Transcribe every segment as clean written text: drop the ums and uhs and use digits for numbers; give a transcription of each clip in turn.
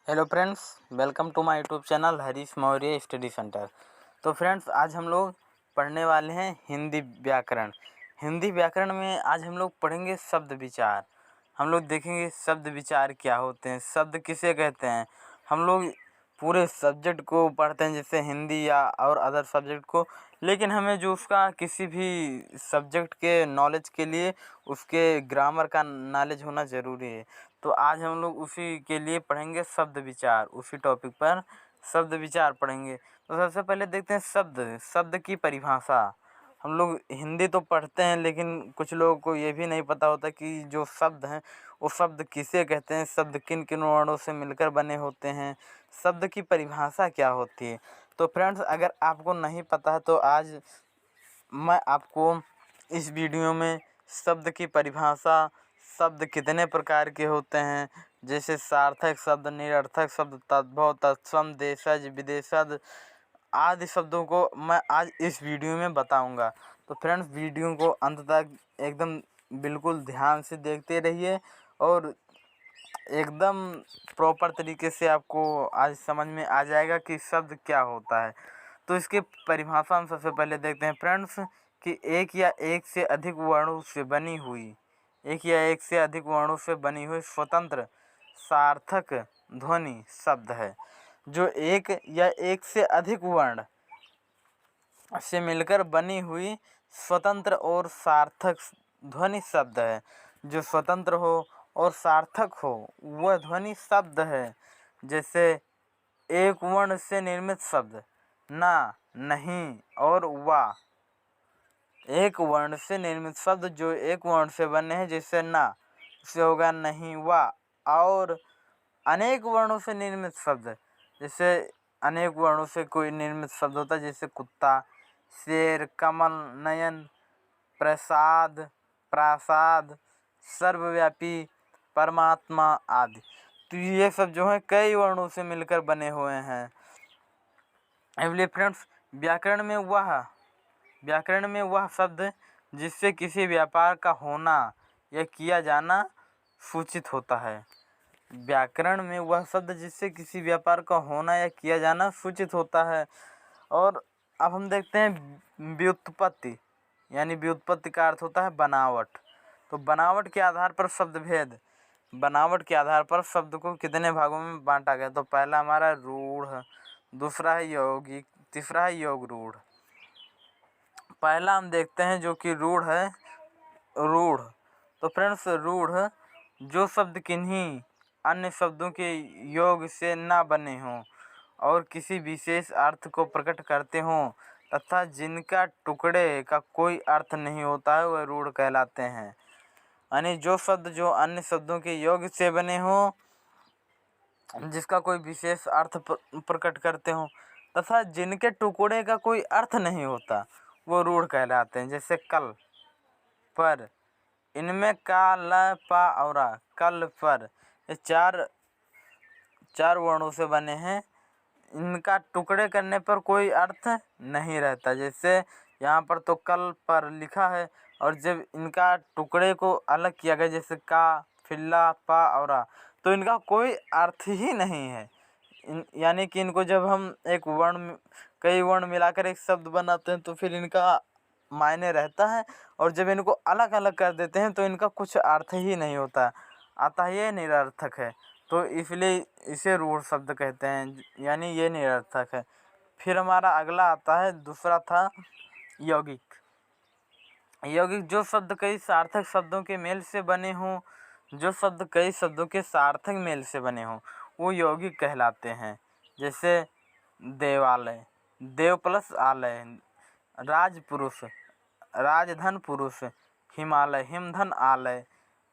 Hello friends, welcome to my YouTube channel Harish Maurya study centre. तो friends, आज हम लोग पढ़ने वाले हैं हिंदी व्याकरण। हिंदी व्याकरण में आज हम लोग पढ़ेंगे शब्द विचार। हम लोग देखेंगे शब्द विचार क्या होते हैं, शब्द किसे कहते हैं। हम लोग पूरे सब्जेक्ट को पढ़ते हैं, जैसे हिंदी या और अदर सब्जेक्ट को, लेकिन हमें जो उसका किसी भी सब्जेक्ट के नॉलेज के लिए उसके ग्रामर का नॉलेज होना ज़रूरी है। तो आज हम लोग उसी के लिए पढ़ेंगे शब्द विचार, उसी टॉपिक पर शब्द विचार पढ़ेंगे। तो सबसे पहले देखते हैं शब्द शब्द की परिभाषा। हम लोग हिंदी तो पढ़ते हैं, लेकिन कुछ लोगों को ये भी नहीं पता होता कि जो शब्द हैं वो शब्द किसे कहते हैं, शब्द किन किन वर्णों से मिलकर बने होते हैं, शब्द की परिभाषा क्या होती है। तो फ्रेंड्स, अगर आपको नहीं पता है तो आज मैं आपको इस वीडियो में शब्द की परिभाषा, शब्द कितने प्रकार के होते हैं, जैसे सार्थक शब्द, निरर्थक शब्द, तद्भव, तत्सम, देशज, विदेशज आदि शब्दों को मैं आज इस वीडियो में बताऊंगा। तो फ्रेंड्स, वीडियो को अंत तक एकदम बिल्कुल ध्यान से देखते रहिए और एकदम प्रॉपर तरीके से आपको आज समझ में आ जाएगा कि शब्द क्या होता है। तो इसके परिभाषा हम सबसे पहले देखते हैं फ्रेंड्स कि एक या एक से अधिक वर्णों से बनी हुई, एक या एक से अधिक वर्णों से बनी हुई स्वतंत्र सार्थक ध्वनि शब्द है। जो एक या एक से अधिक वर्ण से मिलकर बनी हुई स्वतंत्र और सार्थक ध्वनि शब्द है। जो स्वतंत्र हो और सार्थक हो वह ध्वनि शब्द है। जैसे एक वर्ण से निर्मित शब्द ना, नहीं और वाह। एक वर्ण से निर्मित शब्द जो एक वर्ण से बने हैं, जैसे ना, इससे होगा नहीं, वाह। और अनेक वर्णों से निर्मित शब्द, जैसे अनेक वर्णों से कोई निर्मित शब्द होता है, जैसे कुत्ता, शेर, कमल, नयन, प्रसाद, प्रासाद, सर्वव्यापी, परमात्मा आदि। तो ये सब जो है कई वर्णों से मिलकर बने हुए हैं। एवली फ्रेंड्स, व्याकरण में वह शब्द जिससे किसी व्यापार का होना या किया जाना सूचित होता है। व्याकरण में वह शब्द जिससे किसी व्यापार का होना या किया जाना सूचित होता है। और अब हम देखते हैं व्युत्पत्ति, यानी व्युत्पत्ति का अर्थ होता है बनावट। तो बनावट के आधार पर शब्द भेद, बनावट के आधार पर शब्द को कितने भागों में बांटा गया। तो पहला हमारा रूढ़, दूसरा है यौगिक, तीसरा है योग रूढ़। पहला हम देखते हैं जो कि रूढ़ है, रूढ़। तो फ्रेंड्स, रूढ़ जो शब्द किन्हीं अन्य शब्दों के योग से ना बने हों और किसी विशेष अर्थ को प्रकट करते हों तथा जिनका टुकड़े का कोई अर्थ नहीं होता है, वह रूढ़ कहलाते हैं। यानी जो शब्द जो अन्य शब्दों के योग से बने हों, जिसका कोई विशेष अर्थ प्रकट करते हों तथा जिनके टुकड़े का कोई अर्थ नहीं होता, वो रूढ़ कहलाते हैं। जैसे कल, पर, इनमें का, ल, पा और आ, कल पर, ये चार वर्णों से बने हैं। इनका टुकड़े करने पर कोई अर्थ नहीं रहता। जैसे यहाँ पर तो कल पर लिखा है, और जब इनका टुकड़े को अलग किया गया, जैसे का, फिल्ला, पा और आ, तो इनका कोई अर्थ ही नहीं है। यानी कि इनको जब हम एक वर्ण, कई वर्ण मिलाकर एक शब्द बनाते हैं तो फिर इनका मायने रहता है, और जब इनको अलग अलग कर देते हैं तो इनका कुछ अर्थ ही नहीं होता, अतः ये निरर्थक है। तो इसलिए इसे रूढ़ शब्द कहते हैं, यानी ये निरर्थक है। फिर हमारा अगला आता है, दूसरा था यौगिक। यौगिक जो शब्द कई सार्थक शब्दों के मेल से बने हों, जो शब्द कई शब्दों के सार्थक मेल से बने हों, वो यौगिक कहलाते हैं। जैसे देवालय, देव प्लस आलय, राजपुरुष, राजधन पुरुष, हिमालय, हिमधन आलय,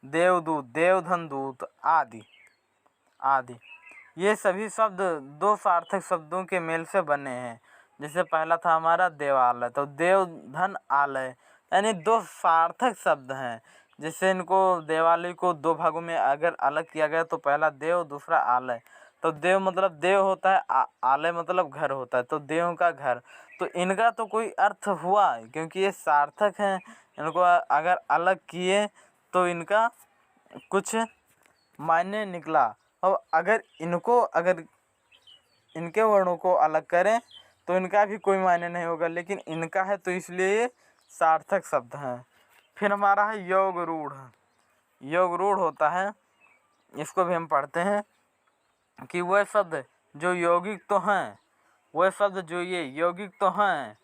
देवदूत, देवधन दूत आदि आदि। ये सभी शब्द दो सार्थक शब्दों के मेल से बने हैं। जैसे पहला था हमारा देवालय, तो देव धन आलय, यानी दो सार्थक शब्द हैं। जैसे इनको देवालय को दो भागों में अगर अलग किया गया तो पहला देव, दूसरा आलय। तो देव मतलब देव होता है, आलय मतलब घर होता है, तो देव का घर। तो इनका तो कोई अर्थ हुआ क्योंकि ये सार्थक हैं। इनको अगर अलग किए तो इनका कुछ मायने निकला, अब अगर इनके वर्णों को अलग करें तो इनका भी कोई मायने नहीं होगा, लेकिन इनका है तो इसलिए ये सार्थक शब्द हैं। फिर हमारा है योग रूढ़। योग रूढ़ होता है, इसको भी हम पढ़ते हैं कि वह शब्द जो यौगिक तो हैं, वह शब्द जो ये यौगिक तो हैं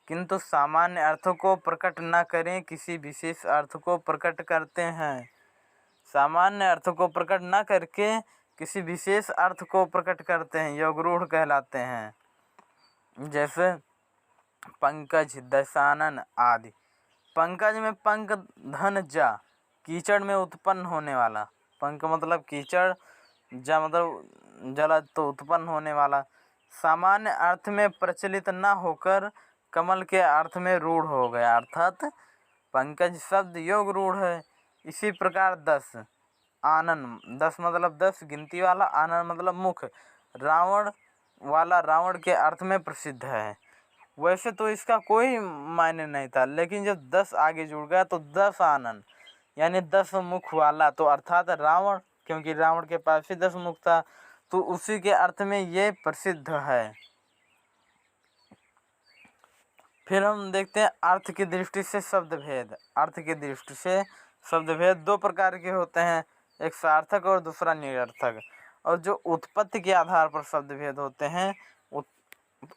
किंतु सामान्य अर्थों को प्रकट न करें, किसी विशेष अर्थ को प्रकट करते हैं। सामान्य अर्थ को प्रकट न करके किसी विशेष अर्थ को प्रकट करते हैं, योग रूढ़ कहलाते हैं। जैसे पंकज, दशानन आदि। पंकज में पंक धन जा, कीचड़ में उत्पन्न होने वाला। पंक मतलब कीचड़, जा मतलब जल, तो उत्पन्न होने वाला। सामान्य अर्थ में प्रचलित न होकर कमल के अर्थ में रूढ़ हो गया, अर्थात पंकज शब्द योग रूढ़ है। इसी प्रकार 10 आनन, 10 मतलब 10 गिनती वाला, आनन मतलब मुख, रावण वाला रावण के अर्थ में प्रसिद्ध है। वैसे तो इसका कोई मायने नहीं था, लेकिन जब 10 आगे जुड़ गया तो 10 आनन यानी 10 मुख वाला, तो अर्थात रावण, क्योंकि रावण के पास भी 10 मुख था, तो उसी के अर्थ में ये प्रसिद्ध है। फिर हम देखते हैं अर्थ की दृष्टि से शब्द भेद। अर्थ की दृष्टि से शब्द भेद दो प्रकार के होते हैं, एक सार्थक और दूसरा निरर्थक। और जो उत्पत्ति के आधार पर शब्द भेद होते हैं,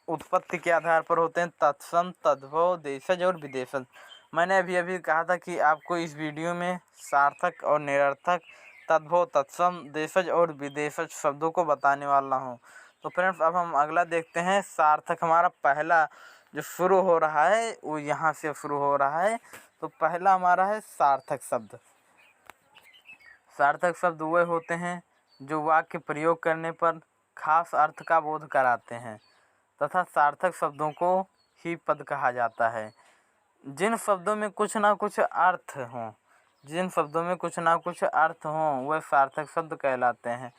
उत्पत्ति के आधार पर होते हैं तत्सम, तद्भव, देशज और विदेशज। मैंने अभी कहा था कि आपको इस वीडियो में सार्थक और निरर्थक, तद्भव, तत्सम, देशज और विदेशज शब्दों को बताने वाला हूँ। तो फ्रेंड्स अब हम अगला देखते हैं। सार्थक हमारा पहला जो शुरू हो रहा है वो यहाँ से शुरू हो रहा है। तो पहला हमारा है सार्थक शब्द। सार्थक शब्द वे होते हैं जो वाक्य प्रयोग करने पर खास अर्थ का बोध कराते हैं तथा सार्थक शब्दों को ही पद कहा जाता है। जिन शब्दों में कुछ ना कुछ अर्थ हों, जिन शब्दों में कुछ ना कुछ अर्थ हों वह सार्थक शब्द कहलाते हैं।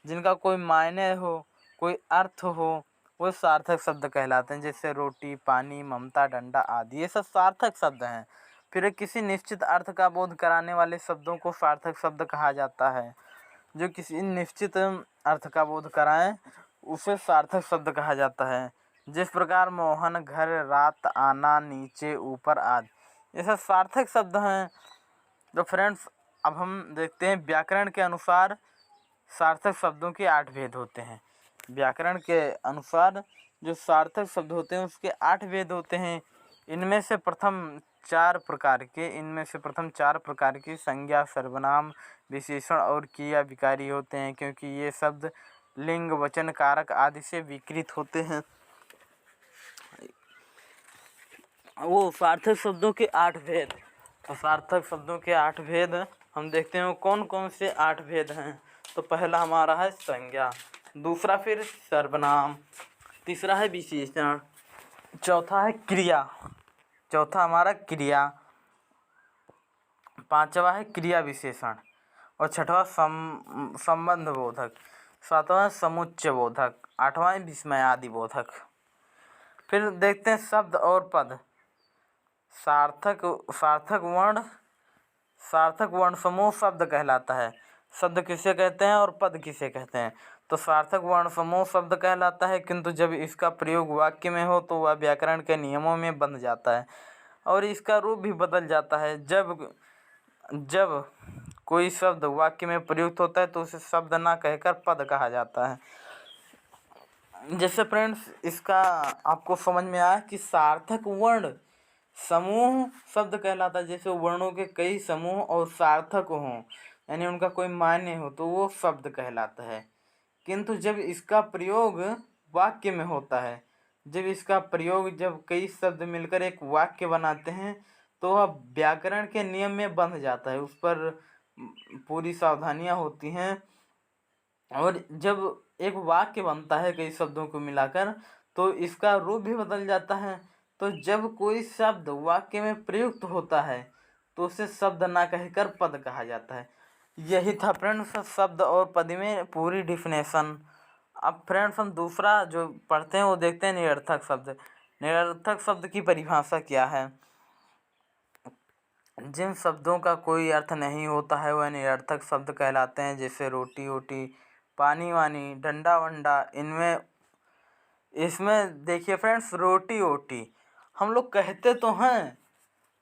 जिनका कोई मायने हो, कोई अर्थ हो, वो सार्थक शब्द कहलाते हैं। जैसे रोटी, पानी, ममता, डंडा आदि, ये सब सार्थक शब्द हैं। फिर किसी निश्चित अर्थ का बोध कराने वाले शब्दों को सार्थक शब्द कहा जाता है। जो किसी निश्चित अर्थ का बोध कराएं उसे सार्थक शब्द कहा जाता है। जिस प्रकार मोहन, घर, रात, आना, नीचे, ऊपर आदि, ये सब सार्थक शब्द हैं। तो फ्रेंड्स अब हम देखते हैं व्याकरण के अनुसार सार्थक शब्दों के 8 भेद होते हैं। व्याकरण के अनुसार जो सार्थक शब्द होते हैं उसके 8 भेद होते हैं। इनमें से प्रथम 4 प्रकार की संज्ञा, सर्वनाम, विशेषण और क्रिया विकारी होते हैं, क्योंकि ये शब्द लिंग, वचन, कारक आदि से विकृत होते हैं। वो सार्थक शब्दों के 8 भेद। तो सार्थक शब्दों के 8 भेद हम देखते हैं कौन कौन से 8 भेद हैं। तो पहला हमारा है संज्ञा, दूसरा फिर सर्वनाम, तीसरा है विशेषण, चौथा है क्रिया, चौथा हमारा क्रिया, पांचवा है क्रिया विशेषण और छठवां संबंध बोधक, सातवां समुच्चय बोधक, आठवां विस्मयादि बोधक। फिर देखते हैं शब्द और पद। सार्थक वर्ण समूह शब्द कहलाता है। शब्द किसे कहते हैं और पद किसे कहते हैं? तो सार्थक वर्ण समूह शब्द कहलाता है, किंतु जब इसका प्रयोग वाक्य में हो तो वह व्याकरण के नियमों में बंध जाता है और इसका रूप भी बदल जाता है। जब कोई शब्द वाक्य में प्रयुक्त होता है तो उसे शब्द ना कहकर पद कहा जाता है। जैसे फ्रेंड्स इसका आपको समझ में आया कि सार्थक वर्ण समूह शब्द कहलाता है। जैसे वर्णों के कई समूह और सार्थक हों यानी उनका कोई मान्य हो तो वो शब्द कहलाता है। किंतु जब इसका प्रयोग वाक्य में होता है, जब कई शब्द मिलकर एक वाक्य बनाते हैं तो वह व्याकरण के नियम में बंध जाता है। उस पर पूरी सावधानियां होती हैं। और जब एक वाक्य बनता है कई शब्दों को मिलाकर तो इसका रूप भी बदल जाता है। तो जब कोई शब्द वाक्य में प्रयुक्त होता है तो उसे शब्द ना कहकर पद कहा जाता है। यही था फ्रेंड्स शब्द और पद में पूरी डिफिनेशन। अब फ्रेंड्स हम दूसरा जो पढ़ते हैं वो देखते हैं निरर्थक शब्द। निरर्थक शब्द की परिभाषा क्या है? जिन शब्दों का कोई अर्थ नहीं होता है वह निरर्थक शब्द कहलाते हैं, जैसे रोटी ओटी, पानी वानी, डंडा वंडा। इनमें इसमें देखिए फ्रेंड्स, रोटी ओटी हम लोग कहते तो हैं,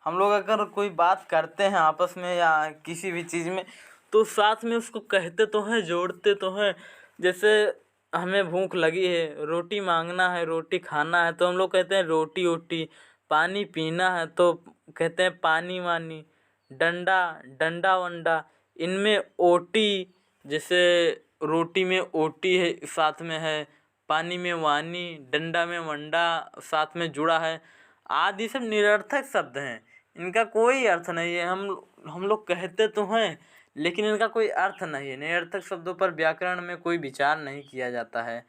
हम लोग अगर कोई बात करते हैं आपस में या किसी भी चीज़ में तो साथ में उसको कहते तो हैं, जोड़ते तो हैं। जैसे हमें भूख लगी है, रोटी मांगना है, रोटी खाना है, तो हम लोग कहते हैं रोटी ओटी। पानी पीना है तो कहते हैं पानी वानी। डंडा डंडा वंडा, इनमें ओटी, जैसे रोटी में ओटी है साथ में है, पानी में वानी, डंडा में वंडा साथ में जुड़ा है, आदि सब निरर्थक शब्द हैं। इनका कोई अर्थ नहीं है। हम लोग कहते तो हैं लेकिन इनका कोई अर्थ नहीं है। निरर्थक शब्दों पर व्याकरण में कोई विचार नहीं किया जाता है।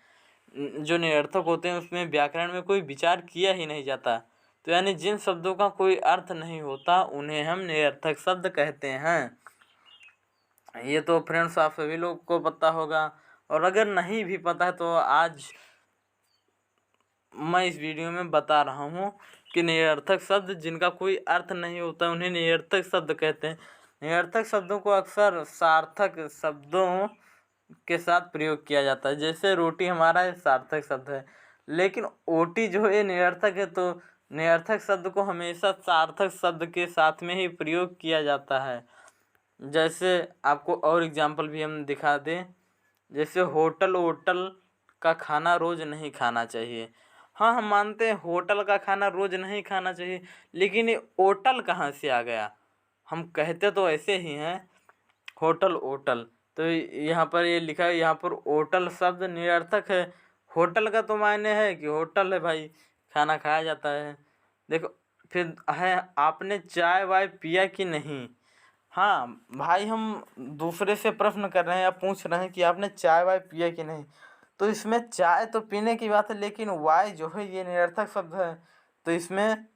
जो निरर्थक होते हैं उसमें व्याकरण में कोई विचार किया ही नहीं जाता। तो यानी जिन शब्दों का कोई अर्थ नहीं होता उन्हें हम निरर्थक शब्द कहते हैं। ये तो फ्रेंड्स आप सभी लोग को पता होगा, और अगर नहीं भी पता है तो आज मैं इस वीडियो में बता रहा हूँ कि निरर्थक शब्द जिनका कोई अर्थ नहीं होता उन्हें निरर्थक शब्द कहते हैं। निरर्थक शब्दों को अक्सर सार्थक शब्दों के साथ प्रयोग किया जाता है। जैसे रोटी हमारा एक सार्थक शब्द है, लेकिन ओटी जो है निरर्थक है, तो निरर्थक शब्द को हमेशा सार्थक शब्द के साथ में ही प्रयोग किया जाता है। जैसे आपको और एग्जांपल भी हम दिखा दें, जैसे होटल वोटल का खाना रोज़ नहीं खाना चाहिए। हाँ, हम मानते हैं होटल का खाना रोज़ नहीं खाना चाहिए, लेकिन ये ओटल कहाँ से आ गया? हम कहते तो ऐसे ही हैं होटल ओटल, तो यहाँ पर ये लिखा है, यहाँ पर ओटल शब्द निरर्थक है। होटल का तो मायने है कि होटल है भाई, खाना खाया जाता है। देखो फिर है, आपने चाय वाय पिया कि नहीं? हाँ भाई, हम दूसरे से प्रश्न कर रहे हैं या पूछ रहे हैं कि आपने चाय वाय पिया कि नहीं, तो इसमें चाय तो पीने की बात है, लेकिन वाय जो है ये निरर्थक शब्द है। तो इसमें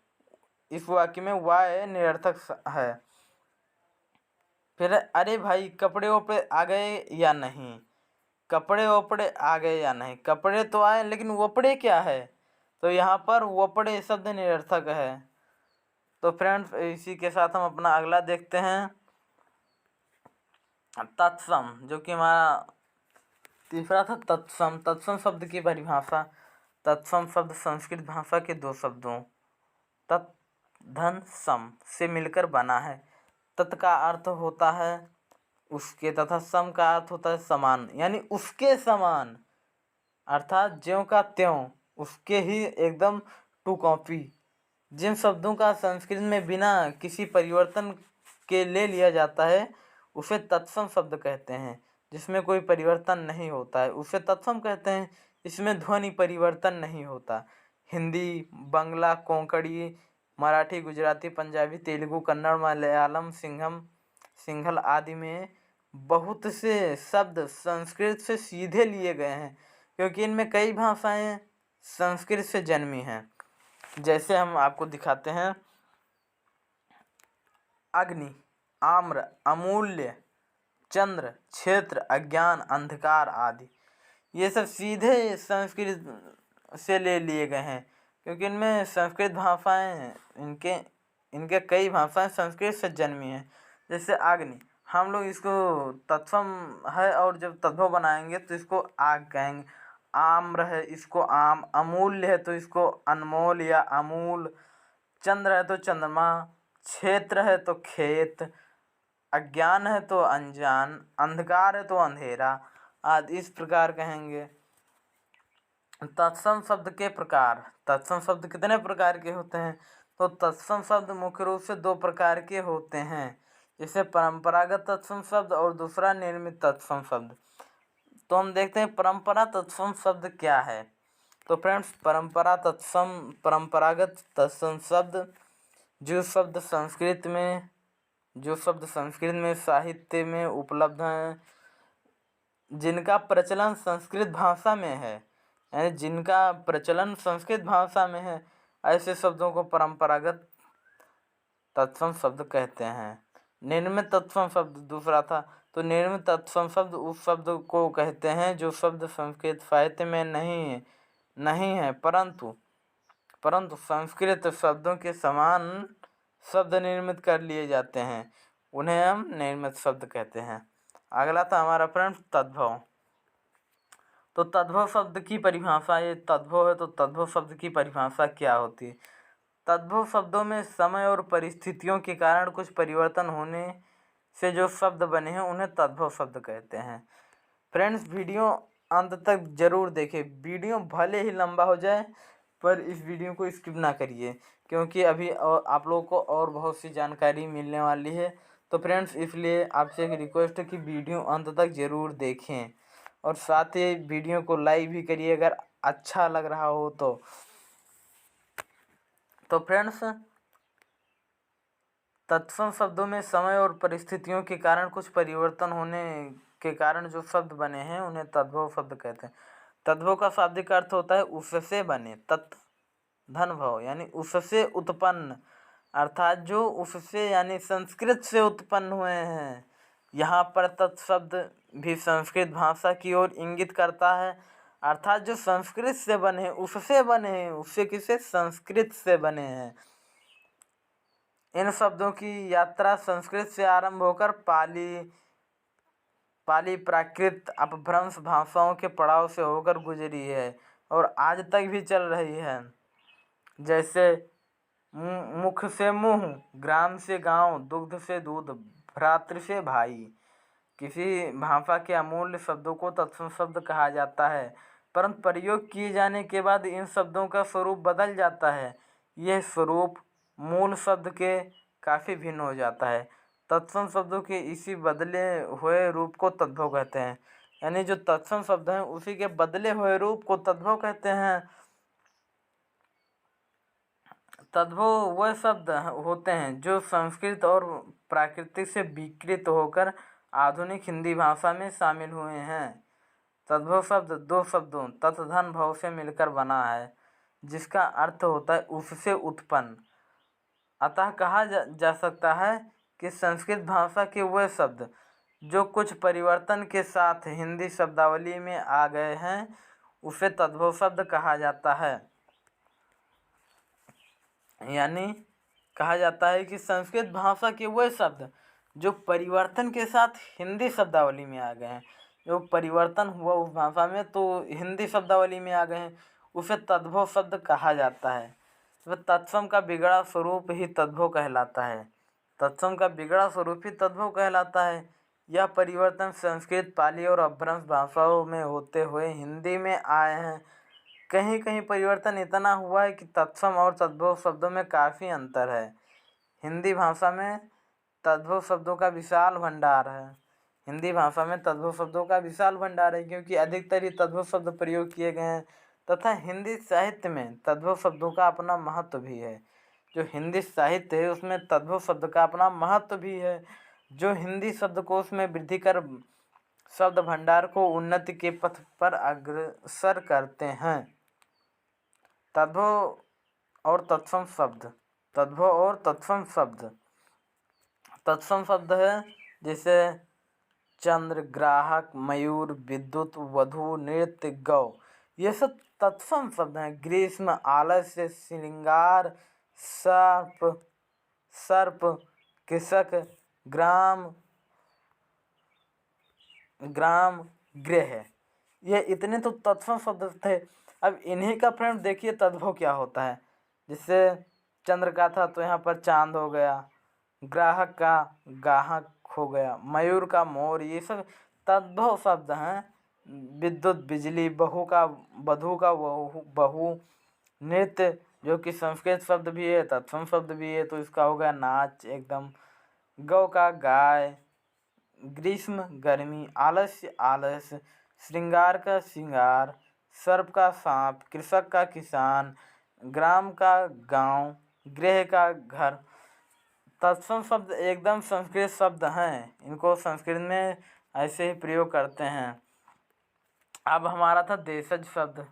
इस वाक्य में वाय निरर्थक है। फिर अरे भाई, कपड़े वपड़े आ गए या नहीं? कपड़े वपड़े आ गए या नहीं? कपड़े तो आए लेकिन वपड़े क्या है? तो यहाँ पर वपड़े शब्द निरर्थक है। तो फ्रेंड्स, इसी के साथ हम अपना अगला देखते हैं, तत्सम, जो कि हमारा तीसरा था तत्सम। तत्सम शब्द की परिभाषा। तत्सम शब्द संस्कृत भाषा के दो शब्दों तत् धन सम से मिलकर बना है। तत् का अर्थ होता है उसके, तथा सम का अर्थ होता है समान, यानी उसके समान, अर्थात ज्यों का त्यों, उसके ही एकदम टू कॉपी। जिन शब्दों का संस्कृत में बिना किसी परिवर्तन के ले लिया जाता है उसे तत्सम शब्द कहते हैं। जिसमें कोई परिवर्तन नहीं होता है उसे तत्सम कहते हैं। इसमें ध्वनि परिवर्तन नहीं होता। हिंदी, बांग्ला, कोंकणी, मराठी, गुजराती, पंजाबी, तेलुगु, कन्नड़, मलयालम, सिंहल आदि में बहुत से शब्द संस्कृत से सीधे लिए गए हैं, क्योंकि इनमें कई भाषाएं संस्कृत से जन्मी हैं। जैसे हम आपको दिखाते हैं, अग्नि, आम्र, अमूल्य, चंद्र, क्षेत्र, अज्ञान, अंधकार आदि, ये सब सीधे संस्कृत से ले लिए गए हैं, क्योंकि इनमें संस्कृत भाषाएं, इनके कई भाषाएं संस्कृत से जन्मी हैं। जैसे अग्नि, हम लोग इसको तत्सम है और जब तद्भव बनाएंगे तो इसको आग कहेंगे। आम्र है, इसको आम। अमूल्य है तो इसको अनमोल या अमूल। चंद्र है तो चंद्रमा। क्षेत्र है तो खेत। अज्ञान है तो अनजान। अंधकार है तो अंधेरा आदि इस प्रकार कहेंगे। तत्सम शब्द के प्रकार। तत्सम शब्द कितने प्रकार के होते हैं? तो तत्सम शब्द मुख्य रूप से दो प्रकार के होते हैं, जैसे परंपरागत तत्सम शब्द और दूसरा निर्मित तत्सम शब्द। तो हम देखते हैं परंपरा तत्सम शब्द क्या है। तो फ्रेंड्स, परंपरागत तत्सम शब्द जो शब्द संस्कृत में साहित्य में उपलब्ध हैं, जिनका प्रचलन संस्कृत भाषा में है, यानी जिनका प्रचलन संस्कृत भाषा में है, ऐसे शब्दों को परंपरागत तत्सम शब्द कहते हैं। निर्मित तत्सम शब्द दूसरा था। तो निर्मित तत्सम शब्द उस शब्द को कहते हैं जो शब्द संस्कृत साहित्य में नहीं है, परंतु संस्कृत शब्दों के समान शब्द निर्मित कर लिए जाते हैं, उन्हें हम निर्मित शब्द कहते हैं। अगला था हमारा फ्रेंड्स तद्भव। तो तद्भव शब्द की परिभाषा, ये तद्भव है तो तद्भव शब्द की परिभाषा क्या होती है? तद्भव शब्दों में समय और परिस्थितियों के कारण कुछ परिवर्तन होने से जो शब्द बने हैं उन्हें तद्भव शब्द कहते हैं। फ्रेंड्स, वीडियो अंत तक जरूर देखें। वीडियो भले ही लंबा हो जाए पर इस वीडियो को स्किप ना करिए, क्योंकि अभी और आप लोगों को और बहुत सी जानकारी मिलने वाली है। तो फ्रेंड्स, इसलिए आपसे एक रिक्वेस्ट है कि वीडियो अंत तक ज़रूर देखें और साथ ही वीडियो को लाइक भी करिए अगर अच्छा लग रहा हो तो फ्रेंड्स, तत्सम शब्दों में समय और परिस्थितियों के कारण कुछ परिवर्तन होने के कारण जो शब्द बने हैं उन्हें तद्भव शब्द कहते हैं। तद्भव का शाब्दिक अर्थ होता है उससे बने, तत् धन भव यानी उससे उत्पन्न, अर्थात जो उससे यानी संस्कृत से उत्पन्न हुए हैं। यहाँ पर तत् शब्द भी संस्कृत भाषा की ओर इंगित करता है, अर्थात जो संस्कृत से बने हैं, उससे बने हैं, उससे किसे, संस्कृत से बने हैं। इन शब्दों की यात्रा संस्कृत से आरंभ होकर पाली प्राकृत अपभ्रंश भाषाओं के पड़ाव से होकर गुजरी है और आज तक भी चल रही है। जैसे मुख से मुँह, ग्राम से गांव, दुग्ध से दूध, भ्रातृ से भाई। किसी भाषा के अमूल्य शब्दों को तत्सम शब्द कहा जाता है, परंतु प्रयोग किए जाने के बाद इन शब्दों का स्वरूप बदल जाता है। यह स्वरूप मूल शब्द के काफ़ी भिन्न हो जाता है। तत्सम शब्दों के इसी बदले हुए रूप को तद्भव कहते हैं, यानी जो तत्सम शब्द हैं उसी के बदले हुए रूप को तद्भव कहते हैं। तद्भव वह शब्द होते हैं जो संस्कृत और प्राकृतिक से विकृत होकर आधुनिक हिंदी भाषा में शामिल हुए हैं। तद्भव शब्द दो शब्दों तत् धन भव से मिलकर बना है, जिसका अर्थ होता है उससे उत्पन्न। अतः कहा जा सकता है कि संस्कृत भाषा के वह शब्द जो कुछ परिवर्तन के साथ हिंदी शब्दावली में आ गए हैं उसे तद्भव शब्द कहा जाता है। यानी कहा जाता है कि संस्कृत भाषा के वह शब्द जो परिवर्तन के साथ हिंदी शब्दावली में आ गए हैं, जो परिवर्तन हुआ उस भाषा में तो हिंदी शब्दावली में आ गए हैं, उसे तद्भव शब्द कहा जाता है। वह तत्सम का बिगड़ा स्वरूप ही तद्भव कहलाता है। तत्सम का बिगड़ा स्वरूप ही तद्भव कहलाता है। यह परिवर्तन संस्कृत, पाली और अपभ्रंश भाषाओं में होते हुए हिंदी में आए हैं। कहीं कहीं परिवर्तन इतना हुआ है कि तत्सम और तद्भव शब्दों में काफ़ी अंतर है। हिंदी भाषा में तद्भव शब्दों का विशाल भंडार है। हिंदी भाषा में तद्भव शब्दों का विशाल भंडार है, क्योंकि अधिकतर ही तद्भव शब्द प्रयोग किए गए हैं तथा हिंदी साहित्य में तद्भव शब्दों का अपना महत्व भी है। जो हिंदी साहित्य है उसमें तद्भव शब्द का अपना महत्व भी है, जो हिंदी शब्दकोश में वृद्धि कर शब्द भंडार को उन्नति के पथ पर अग्रसर करते हैं। तद्भव और तत्सम शब्द, तद्भव और तत्सम शब्द। तत्सम शब्द है जैसे चंद्र, ग्राहक, मयूर, विद्युत, वधु, नृत्य, गौ, ये सब तत्सम शब्द हैं। ग्रीष्म, आलस्य, श्रृंगार, सर्प, कृषक, ग्राम, गृह, ये इतने तो तत्सम शब्द थे। अब इन्हीं का फ्रेंड देखिए तद्भव क्या होता है। जैसे चंद्र का था तो यहाँ पर चांद हो गया, ग्राहक का गाहक हो गया, मयूर का मोर, ये सब तद्भव शब्द हैं। विद्युत बिजली, बहू का वधू का बहू, नृत्य जो कि संस्कृत शब्द भी है तत्सम शब्द भी है तो इसका हो गया नाच एकदम, गौ का गाय, ग्रीष्म गर्मी, आलस्य आलस, श्रृंगार का श्रृंगार, सर्प का सांप, कृषक का किसान, ग्राम का गांव, गृह का घर। तत्सम शब्द एकदम संस्कृत शब्द हैं, इनको संस्कृत में ऐसे ही प्रयोग करते हैं। अब हमारा था देशज शब्द।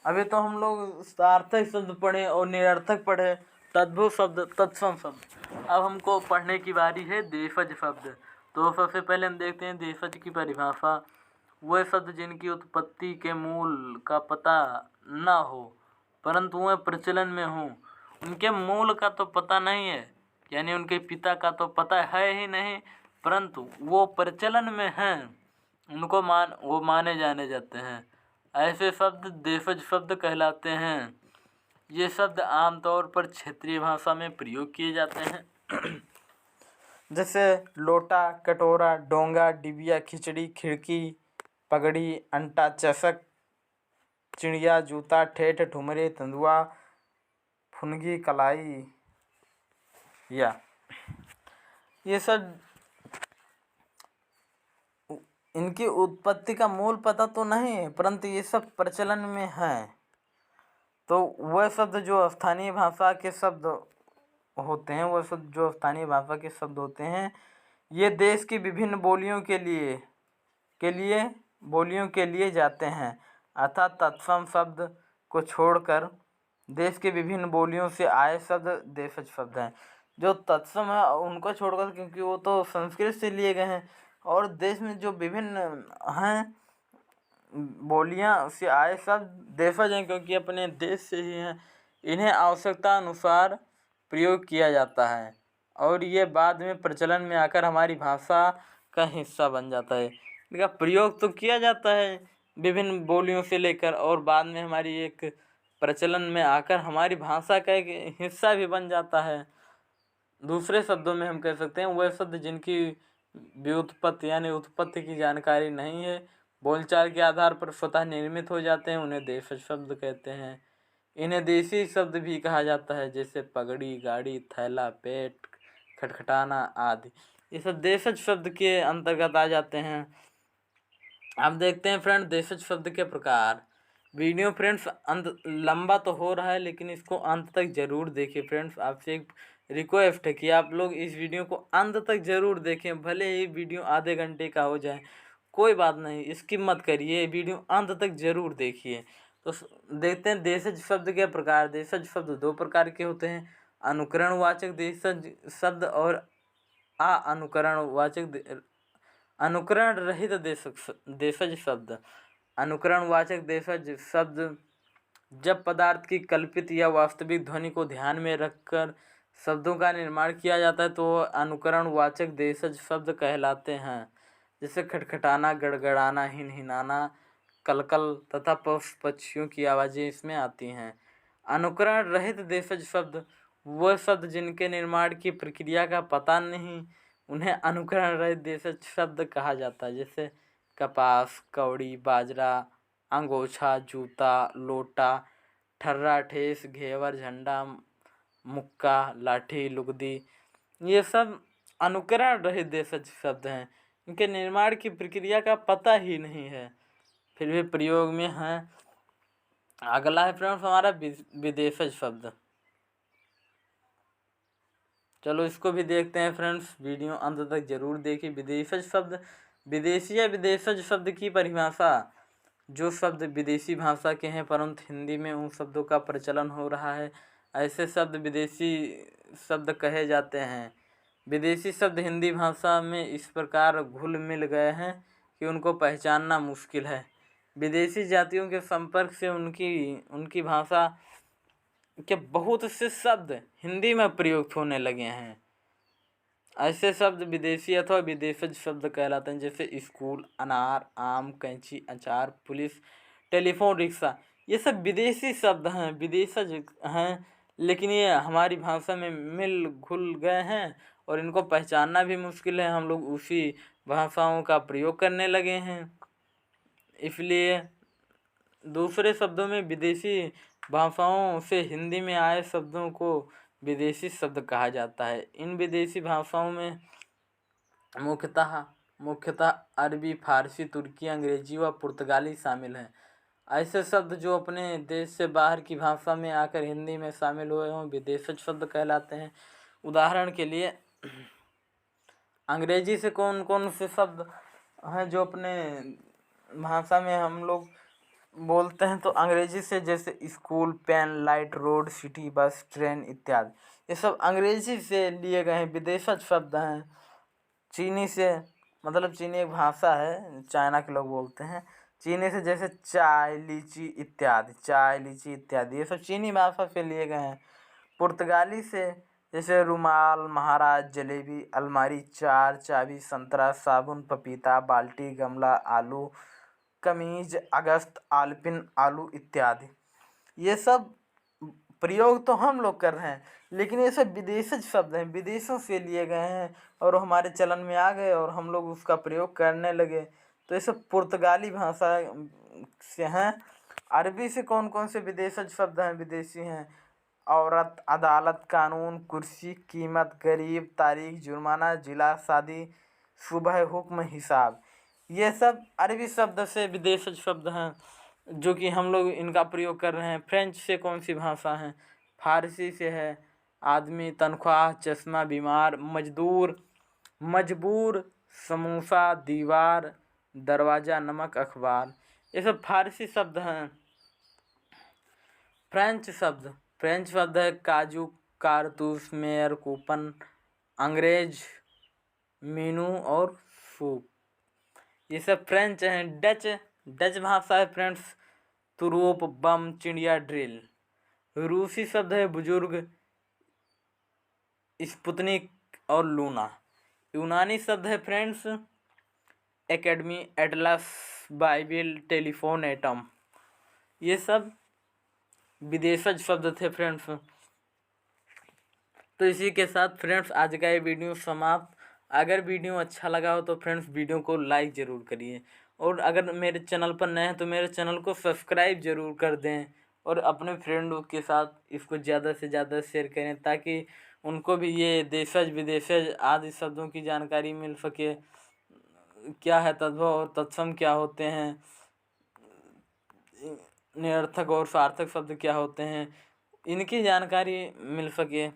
अभी तो हम लोग सार्थक शब्द पढ़े और निरर्थक पढ़े, तद्भव शब्द, तत्सम शब्द। अब हमको पढ़ने की बारी है देशज शब्द। तो सबसे पहले हम देखते हैं देशज की परिभाषा। वह शब्द जिनकी उत्पत्ति के मूल का पता न हो परंतु वह प्रचलन में हो, उनके मूल का तो पता नहीं है, यानी उनके पिता का तो पता है ही नहीं, परंतु वो प्रचलन में हैं, उनको वो माने जाने जाते हैं। ऐसे शब्द देशज शब्द कहलाते हैं। ये शब्द आमतौर पर क्षेत्रीय भाषा में प्रयोग किए जाते हैं। जैसे लोटा, कटोरा, डोंगा, डिबिया, खिचड़ी, खिड़की, पगड़ी, अंटा, चषक, चिड़िया, जूता, ठेठ, ठुमरे, तंदुआ, फुनगी, कलाई। या ये सब इनकी उत्पत्ति का मूल पता तो नहीं है, परंतु ये सब प्रचलन में है। तो वह शब्द जो स्थानीय भाषा के शब्द होते हैं, वह शब्द जो स्थानीय भाषा के शब्द होते हैं, ये देश की विभिन्न बोलियों के लिए जाते हैं। अर्थात तत्सम शब्द को छोड़कर देश के विभिन्न बोलियों से आए शब्द देशज शब्द हैं। जो तत्सम है उनको छोड़कर, क्योंकि वो तो संस्कृत से लिए गए हैं, और देश में जो विभिन्न हैं बोलियां से आए शब्द देशज हैं, क्योंकि अपने देश से ही हैं। इन्हें आवश्यकता अनुसार प्रयोग किया जाता है और ये बाद में प्रचलन में आकर हमारी भाषा का हिस्सा बन जाता है। इनका प्रयोग तो किया जाता है विभिन्न बोलियों से लेकर, और बाद में हमारी एक प्रचलन में आकर हमारी भाषा का एक हिस्सा भी बन जाता है। दूसरे शब्दों में हम कह सकते हैं वह शब्द जिनकी व्युत्पत्ति यानी उत्पत्ति की जानकारी नहीं है, बोलचाल के आधार पर स्वतः निर्मित हो जाते हैं, उन्हें देशज शब्द कहते हैं। इन्हें देसी शब्द भी कहा जाता है, जैसे पगड़ी, गाड़ी, थैला, पेट, खटखटाना आदि। ये सब देशज शब्द के अंतर्गत आ जाते हैं। अब देखते हैं फ्रेंड देशज शब्द के प्रकार। वीडियो फ्रेंड्स अंत लंबा तो हो रहा है, लेकिन इसको अंत तक जरूर देखिए फ्रेंड्स। आपसे एक रिक्वेस्ट है कि आप लोग इस वीडियो को अंत तक जरूर देखें, भले ही वीडियो आधे घंटे का हो जाए, कोई बात नहीं, स्किप मत करिए, वीडियो अंत तक जरूर देखिए। तो देखते हैं देशज शब्द के प्रकार। देशज शब्द दो प्रकार के होते हैं, अनुकरणवाचक देशज शब्द और अनुकरण रहित देशज शब्द। अनुकरणवाचक देशज शब्द जब पदार्थ की कल्पित या वास्तविक ध्वनि को ध्यान में रखकर शब्दों का निर्माण किया जाता है तो अनुकरणवाचक देशज शब्द कहलाते हैं। जैसे खटखटाना, गड़गड़ाना, हिनहिनाना, कलकल तथा पक्षियों की आवाज़ें इसमें आती हैं। अनुकरण रहित देशज शब्द वह शब्द जिनके निर्माण की प्रक्रिया का पता नहीं, उन्हें अनुकरण रहित देशज शब्द कहा जाता है। जैसे कपास, कौड़ी, बाजरा, अंगोछा, जूता, लोटा, ठर्रा, ठेस, घेवर, झंडा, मुक्का, लाठी, लुगदी, ये सब अनुकरण रहित देशज शब्द हैं। इनके निर्माण की प्रक्रिया का पता ही नहीं है, फिर भी प्रयोग में हैं। अगला है फ्रेंड्स हमारा विदेशज शब्द। चलो इसको भी देखते हैं फ्रेंड्स, वीडियो अंत तक जरूर देखिए। विदेशज शब्द, विदेशी या विदेशज शब्द की परिभाषा। जो शब्द विदेशी भाषा के हैं परंतु हिंदी में उन शब्दों का प्रचलन हो रहा है, ऐसे शब्द विदेशी शब्द कहे जाते हैं। विदेशी शब्द हिंदी भाषा में इस प्रकार घुल मिल गए हैं कि उनको पहचानना मुश्किल है। विदेशी जातियों के संपर्क से उनकी भाषा के बहुत से शब्द हिंदी में प्रयुक्त होने लगे हैं। ऐसे शब्द विदेशी अथवा विदेशज शब्द कहलाते हैं, जैसे स्कूल, अनार, आम, कैंची, अचार, पुलिस, टेलीफोन, रिक्शा। ये सब विदेशी शब्द हैं, विदेशज हैं, लेकिन ये हमारी भाषा में मिल घुल गए हैं और इनको पहचानना भी मुश्किल है। हम लोग उसी भाषाओं का प्रयोग करने लगे हैं, इसलिए दूसरे शब्दों में विदेशी भाषाओं से हिंदी में आए शब्दों को विदेशी शब्द कहा जाता है। इन विदेशी भाषाओं में मुख्यतः अरबी, फारसी, तुर्की, अंग्रेजी व पुर्तगाली शामिल हैं। ऐसे शब्द जो अपने देश से बाहर की भाषा में आकर हिंदी में शामिल हुए हों विदेशज शब्द कहलाते हैं। उदाहरण के लिए अंग्रेजी से कौन कौन से शब्द हैं जो अपने भाषा में हम लोग बोलते हैं, तो अंग्रेजी से जैसे school, pen, light, road, city, bus, train इत्यादि, ये सब अंग्रेजी से लिए गए हैं, विदेशज शब्द हैं। चीनी से, मतलब चीनी एक भाषा है, चाइना के लोग बोलते हैं। चीनी से जैसे चाय, लीची इत्यादि, ये सब चीनी भाषा से लिए गए हैं। पुर्तगाली से जैसे रुमाल, महाराज, जलेबी, अलमारी, चार, चाबी, संतरा, साबुन, पपीता, बाल्टी, गमला, आलू, कमीज, अगस्त, आलपिन, आलू इत्यादि। ये सब प्रयोग तो हम लोग कर रहे हैं, लेकिन ये सब विदेशज शब्द हैं, विदेशों से लिए गए हैं और हमारे चलन में आ गए और हम लोग उसका प्रयोग करने लगे। तो ये सब पुर्तगाली भाषा से हैं। अरबी से कौन कौन से विदेशज शब्द हैं, विदेशी हैं? औरत, अदालत, कानून, कुर्सी, कीमत, गरीब, तारीख, जुर्माना, जिला, शादी, सुबह, हुक्म, हिसाब। ये सब अरबी शब्द से विदेशज शब्द हैं जो कि हम लोग इनका प्रयोग कर रहे हैं। फ्रेंच से कौन सी भाषा है? फारसी से है। आदमी, तनख्वाह, चश्मा, बीमार, मजदूर, मजबूर, समोसा, दीवार, दरवाज़ा, नमक, अखबार, ये सब फारसी शब्द हैं। फ्रेंच शब्द है काजू, कारतूस, मेयर, कूपन, अंग्रेज, मीनू और सूप, ये सब फ्रेंच हैं। डच भाषा है फ्रेंड्स, तुरूप, बम, चिड़िया, ड्रिल। रूसी शब्द है बुजुर्ग, स्पुतनिक और लूना। यूनानी शब्द है friends academy, Atlas, Bible, telephone, atom. ये सब विदेशज शब्द थे फ्रेंड्स। तो इसी के साथ फ्रेंड्स आज का ये वीडियो समाप्त। अगर वीडियो अच्छा लगा हो तो फ्रेंड्स वीडियो को लाइक ज़रूर करिए, और अगर मेरे चैनल पर नए हैं तो मेरे चैनल को सब्सक्राइब ज़रूर कर दें, और अपने फ्रेंडों के साथ इसको ज़्यादा से ज़्यादा शेयर करें ताकि उनको भी ये देशज विदेशज आदि शब्दों की जानकारी मिल सके। क्या है तद्भव और तत्सम क्या होते हैं, निरर्थक और सार्थक शब्द क्या होते हैं, इनकी जानकारी मिल सके।